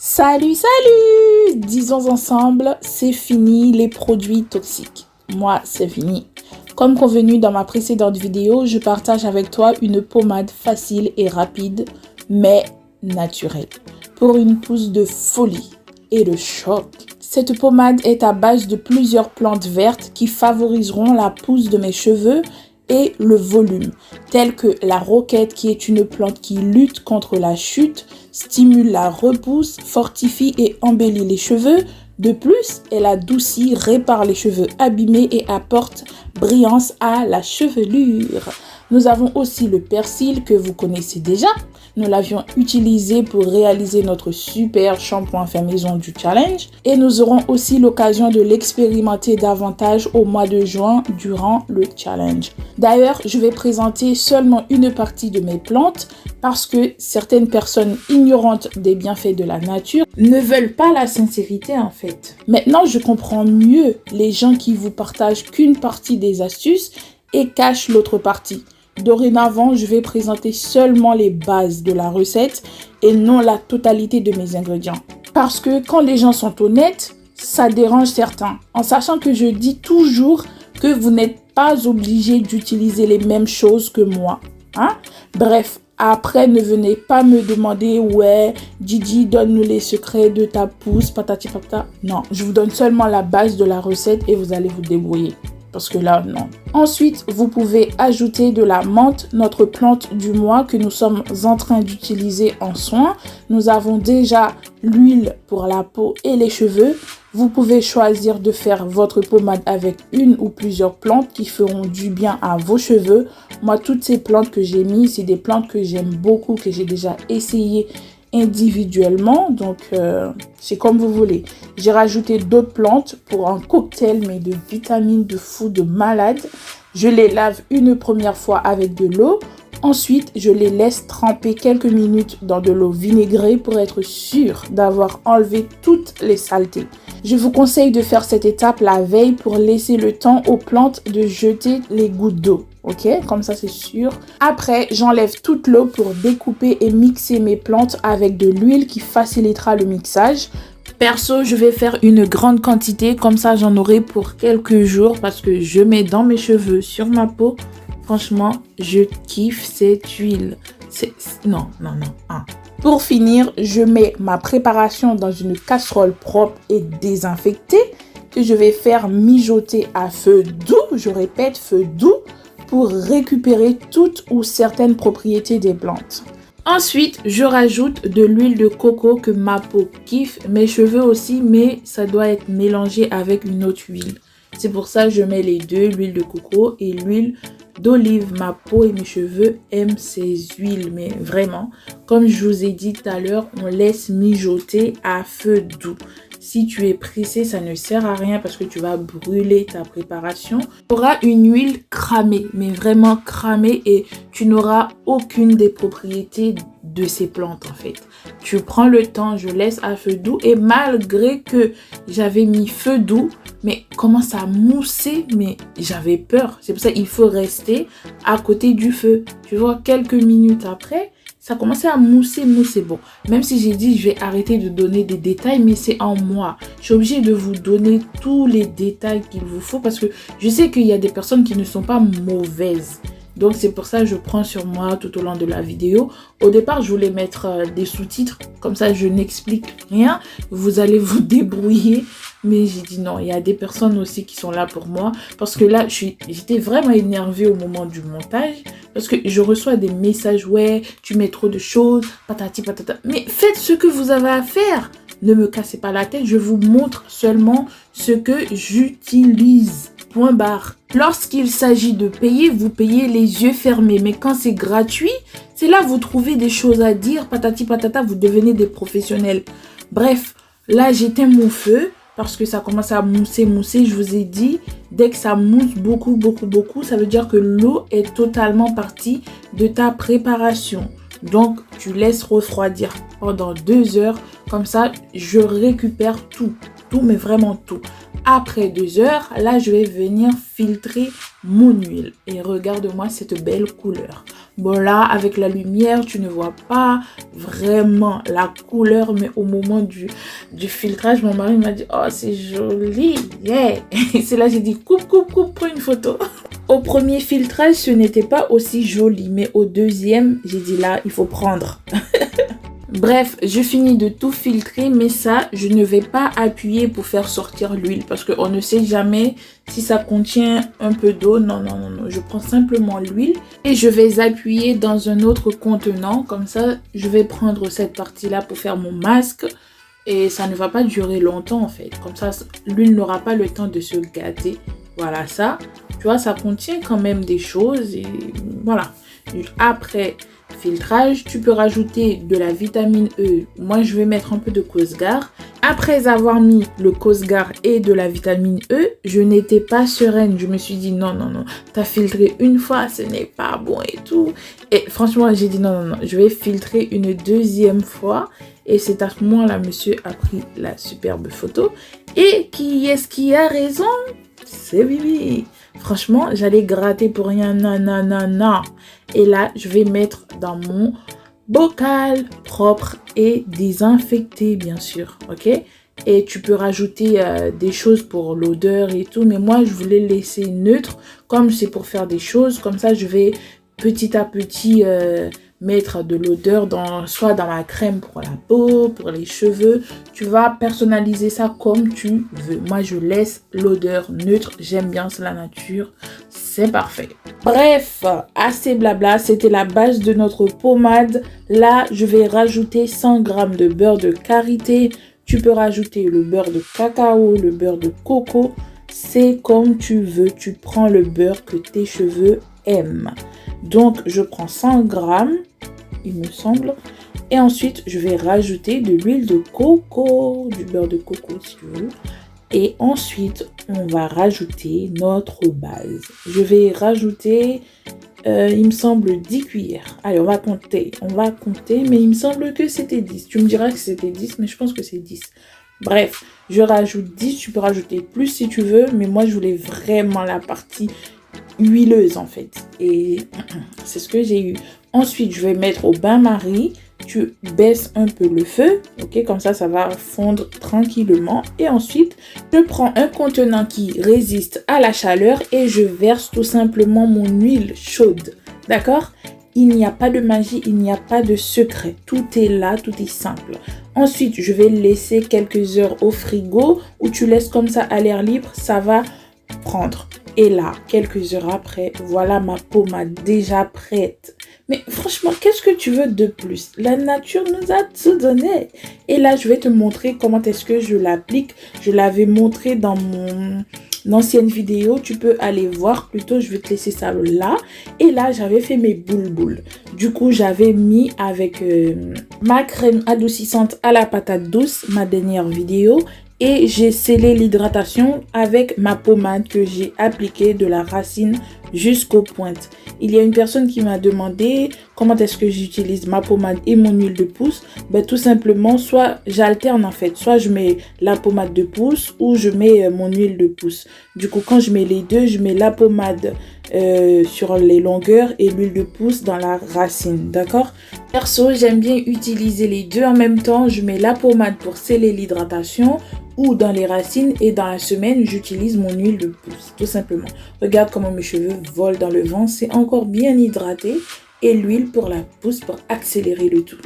Salut, salut! Disons ensemble, c'est fini les produits toxiques. Moi, c'est fini. Comme convenu dans ma précédente vidéo, je partage avec toi une pommade facile et rapide, mais naturelle, pour une pousse de folie et de choc. Cette pommade est à base de plusieurs plantes vertes qui favoriseront la pousse de mes cheveux et le volume, telles que la roquette qui est une plante qui lutte contre la chute, stimule la repousse, fortifie et embellit les cheveux. De plus, elle adoucit, répare les cheveux abîmés et apporte brillance à la chevelure. Nous avons aussi le persil que vous connaissez déjà. Nous l'avions utilisé pour réaliser notre super shampoing fait maison du challenge. Et nous aurons aussi l'occasion de l'expérimenter davantage au mois de juin durant le challenge. D'ailleurs, je vais présenter seulement une partie de mes plantes parce que certaines personnes ignorantes des bienfaits de la nature ne veulent pas la sincérité en fait. Maintenant, je comprends mieux les gens qui vous partagent qu'une partie des astuces et cachent l'autre partie. Dorénavant, je vais présenter seulement les bases de la recette et non la totalité de mes ingrédients. Parce que quand les gens sont honnêtes, ça dérange certains. En sachant que je dis toujours que vous n'êtes pas obligé d'utiliser les mêmes choses que moi. Bref, après, ne venez pas me demander « Ouais, Didi, donne-nous les secrets de ta pousse, patati patata ». Non, je vous donne seulement la base de la recette et vous allez vous débrouiller. Parce que là, non. Ensuite, vous pouvez ajouter de la menthe, notre plante du mois que nous sommes en train d'utiliser en soin. Nous avons déjà l'huile pour la peau et les cheveux. Vous pouvez choisir de faire votre pommade avec une ou plusieurs plantes qui feront du bien à vos cheveux. Moi, toutes ces plantes que j'ai mises, c'est des plantes que j'aime beaucoup, que j'ai déjà essayé individuellement, donc c'est comme vous voulez. J'ai rajouté d'autres plantes pour un cocktail mais de vitamines de fou de malade. Je les lave une première fois avec de l'eau. Ensuite, je les laisse tremper quelques minutes dans de l'eau vinaigrée pour être sûr d'avoir enlevé toutes les saletés. Je vous conseille de faire cette étape la veille pour laisser le temps aux plantes de jeter les gouttes d'eau. Ok, comme ça c'est sûr. Après, j'enlève toute l'eau pour découper et mixer mes plantes avec de l'huile qui facilitera le mixage. Perso, je vais faire une grande quantité, comme ça j'en aurai pour quelques jours parce que je mets dans mes cheveux, sur ma peau. Franchement, je kiffe cette huile. Non. Pour finir, je mets ma préparation dans une casserole propre et désinfectée que je vais faire mijoter à feu doux. Je répète, feu doux, pour récupérer toutes ou certaines propriétés des plantes. Ensuite, je rajoute de l'huile de coco que ma peau kiffe, mes cheveux aussi, mais ça doit être mélangé avec une autre huile. C'est pour ça que je mets les deux, l'huile de coco et l'huile d'olive. Ma peau et mes cheveux aiment ces huiles, mais vraiment, comme je vous ai dit tout à l'heure, on laisse mijoter à feu doux. Si tu es pressé, ça ne sert à rien parce que tu vas brûler ta préparation. Tu auras une huile cramée, mais vraiment cramée et tu n'auras aucune des propriétés de ces plantes en fait. Tu prends le temps, je laisse à feu doux et malgré que j'avais mis feu doux, mais commence à mousser, mais j'avais peur. C'est pour ça qu'il faut rester à côté du feu. Tu vois, quelques minutes après, ça commençait à mousser. Bon, même si j'ai dit je vais arrêter de donner des détails, mais c'est en moi. Je suis obligée de vous donner tous les détails qu'il vous faut parce que je sais qu'il y a des personnes qui ne sont pas mauvaises. Donc c'est pour ça que je prends sur moi tout au long de la vidéo. Au départ, je voulais mettre des sous-titres. Comme ça, je n'explique rien. Vous allez vous débrouiller. Mais j'ai dit non, il y a des personnes aussi qui sont là pour moi. Parce que là, j'étais vraiment énervée au moment du montage. Parce que je reçois des messages, ouais, tu mets trop de choses, patati patata. Mais faites ce que vous avez à faire. Ne me cassez pas la tête, je vous montre seulement ce que j'utilise. Point barre. Lorsqu'il s'agit de payer, vous payez les yeux fermés. Mais quand c'est gratuit, c'est là que vous trouvez des choses à dire. Patati patata, vous devenez des professionnels. Bref, là j'éteins mon feu parce que ça commence à mousser. Je vous ai dit, dès que ça mousse beaucoup, ça veut dire que l'eau est totalement partie de ta préparation. Donc, tu laisses refroidir pendant 2 heures. Comme ça, je récupère tout, mais vraiment tout. Après 2 heures, là, je vais venir filtrer mon huile. Et regarde-moi cette belle couleur. Bon là, avec la lumière, tu ne vois pas vraiment la couleur, mais au moment du filtrage, mon mari m'a dit « Oh, c'est joli, yeah !» Et c'est là j'ai dit « Coupe, prends une photo !» Au premier filtrage, ce n'était pas aussi joli, mais au deuxième, j'ai dit là, il faut prendre. Bref, je finis de tout filtrer, mais ça, je ne vais pas appuyer pour faire sortir l'huile parce qu'on ne sait jamais si ça contient un peu d'eau. Non. Je prends simplement l'huile et je vais appuyer dans un autre contenant. Comme ça, je vais prendre cette partie-là pour faire mon masque et ça ne va pas durer longtemps en fait. Comme ça, l'huile n'aura pas le temps de se gâter. Voilà ça. Tu vois, ça contient quand même des choses et voilà. Après filtrage, tu peux rajouter de la vitamine E. Moi, je vais mettre un peu de Cosgar. Après avoir mis le Cosgar et de la vitamine E, je n'étais pas sereine. Je me suis dit non, t'as filtré une fois, ce n'est pas bon et tout. Et franchement, j'ai dit non, je vais filtrer une deuxième fois. Et c'est à ce moment-là, monsieur a pris la superbe photo. Et qui est-ce qui a raison? C'est Bibi. Franchement, j'allais gratter pour rien, non. Et là, je vais mettre dans mon bocal propre et désinfecté, bien sûr, ok? Et tu peux rajouter des choses pour l'odeur et tout, mais moi, je voulais laisser neutre, comme c'est pour faire des choses. Comme ça, je vais petit à petit mettre de l'odeur soit dans la crème pour la peau, pour les cheveux. Tu vas personnaliser ça comme tu veux. Moi, je laisse l'odeur neutre. J'aime bien, c'est la nature. C'est parfait. Bref, assez blabla. C'était la base de notre pommade. Là, je vais rajouter 100 g de beurre de karité. Tu peux rajouter le beurre de cacao, le beurre de coco. C'est comme tu veux. Tu prends le beurre que tes cheveux aiment. Donc, je prends 100 g, il me semble. Et ensuite, je vais rajouter de l'huile de coco, du beurre de coco si tu veux. Et ensuite, on va rajouter notre base. Je vais rajouter, il me semble, 10 cuillères. Allez, on va compter, mais il me semble que c'était 10. Tu me diras que c'était 10, mais je pense que c'est 10. Bref, je rajoute 10, tu peux rajouter plus si tu veux, mais moi, je voulais vraiment la partie huileuse en fait. Et c'est ce que j'ai eu. Ensuite, je vais mettre au bain-marie. Tu baisses un peu le feu, ok, comme ça va fondre tranquillement. Et ensuite, je prends un contenant qui résiste à la chaleur et je verse tout simplement mon huile chaude, d'accord? Il n'y a pas de magie, il n'y a pas de secret. Tout est là, tout est simple. Ensuite, je vais laisser quelques heures au frigo où tu laisses comme ça à l'air libre, ça va prendre. Et là, quelques heures après, voilà ma pommade déjà prête. Mais franchement, qu'est-ce que tu veux de plus? La nature nous a tout donné. Et là, je vais te montrer comment est-ce que je l'applique. Je l'avais montré dans mon ancienne vidéo. Tu peux aller voir. Plutôt, je vais te laisser ça là. Et là, j'avais fait mes boules. Du coup, j'avais mis avec ma crème adoucissante à la patate douce, ma dernière vidéo. Et j'ai scellé l'hydratation avec ma pommade que j'ai appliquée de la racine jusqu'aux pointes. Il y a une personne qui m'a demandé comment est-ce que j'utilise ma pommade et mon huile de pousse. Ben, tout simplement, soit j'alterne en fait. Soit je mets la pommade de pousse ou je mets mon huile de pousse. Du coup, quand je mets les deux, je mets la pommade sur les longueurs et l'huile de pousse dans la racine. D'accord? Perso, j'aime bien utiliser les deux en même temps. Je mets la pommade pour sceller l'hydratation ou dans les racines et dans la semaine, j'utilise mon huile de pousse, tout simplement. Regarde comment mes cheveux volent dans le vent, c'est encore bien hydraté et l'huile pour la pousse pour accélérer le tout.